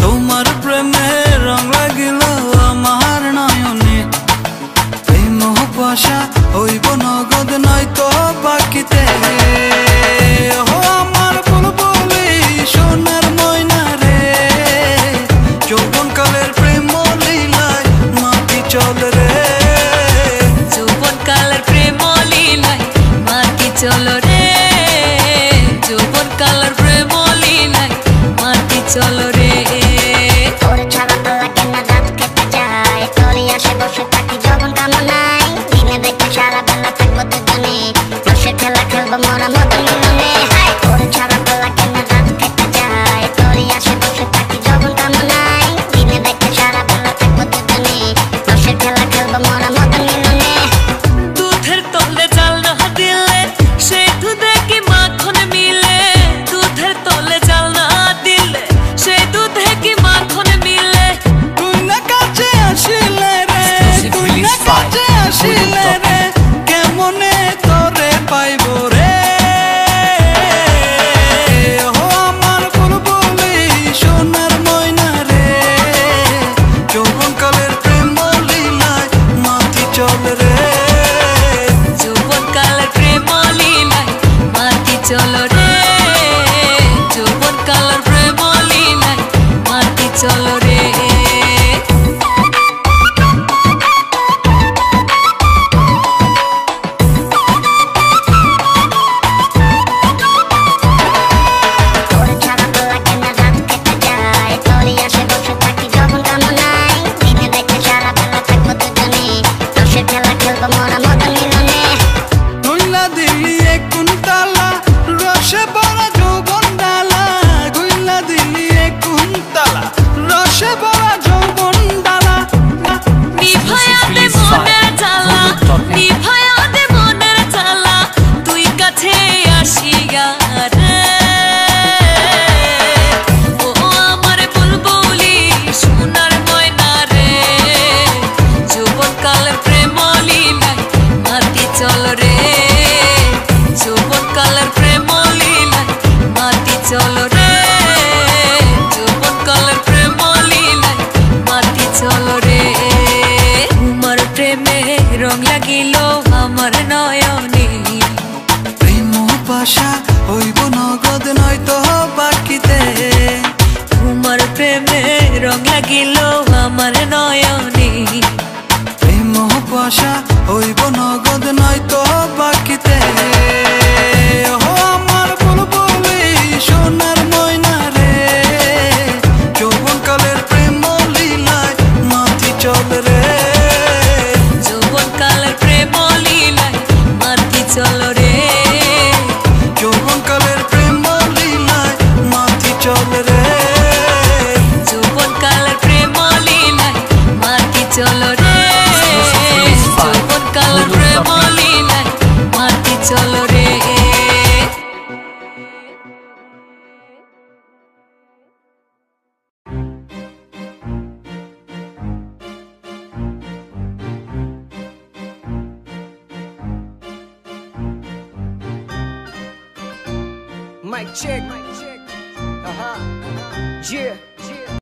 তোমার প্রেমে রং লাগিল আমার নয়নে। এই মোহ কুয়াশা হইব নগদ নয়তো বাকিতে। ও আমার বুলবুলি সোনার ময়না রে, যৌবন কালের প্রেম লীলায় মাটি চলে রে। যৌবন কালের প্রেম লীলায় মাটি চলো রে, যৌবন কালের প্রেম লীলায় মাটি চলো রে। তোর ছাড়া তো লাগে না, রাত কেটে যায় তোরই আসে বসে থাকি যৌবন কামনায়। দিনে দেখে সারা বেলা থাকবো দুজনে, রসের খেলা খেলবো মোরা মদন মিলনে। তোর ছাড়া তো লাগে না, রাত কেটে যায় তোরই আসে বসে থাকি যৌবন কামনায়। দিনে দেখে সারা বেলা থাকবো দুজনে, রসের খেলা খেলবো মোরা মদন মিলনে। দুধের তলে জাল না দিলে সেই দুধে কি মাখন মিলে, দুধের তলে জাল না দিলে সেই দুধে কি মাখন মিলে। তুই না কাছে আসিলে রে, তুই না কাছে আসিলে রে, কেমনে তোরে পাইব রে। ও আমার বুলবুলি সোনার ময়না রে, যৌবন কালের প্রেম লীলায় মাটি চলে রে। যৌবন কালের প্রেম লীলায় মাটি চলো রে, যৌবন কালের প্রেম লীলায় মাটি চলো রে। তোর ছাড়া তো লাগে না, রাত কেটে যায় তোরই আসে বসে থাকি যৌবন কামনায়। দিনে দেখে সারা বেলা থাকবো দুজনে, রসের খেলা খেলবো মোরা মদন মিলনে। গুইলা দিলি এক কুন্তলা রসে ভরা যৌবন ডালা, গুইলা দিলি এক কুন্তলা রসে ভরা যৌবন ডালা। নিভায়া দে মনের জ্বালা, নিভায়া দে মনের জ্বালা, তুই কাছে আসিয়া রে। ও আমার বুলবুলি সোনার ময়না রে, যৌবন কালের প্রেম লীলায় মাটি চলো রে, যৌবন কালের প্রেম লীলায় মাটি চলো রে, যৌবন কালের প্রেম লীলায় মাটি চলো রে। তোমার প্রেমে রং লাগিল আমার নয়নে, প্রেম পাশা হইব নগদ নয়তো বাকিতে। তোমার প্রেমে রং লাগিল আমার নয়নে, প্রেম পাশা হইব নগদ নয়তো বাকিতে। ও আমার বুলবুলি সোনার ময়না রে, যৌবন কালের প্রেম লীলায় মাটি চলে রে। যৌবন কালের প্রেম লীলায় মাটি চলো রে, যৌবন কালের প্রেম লীলায় মাটি চলে রে। যৌবন কালের প্রেম লীলায় মাটি চলো রে, যৌবন কালের প্রেম লীলায় মাটি চলো রে। Mic check. Yeah.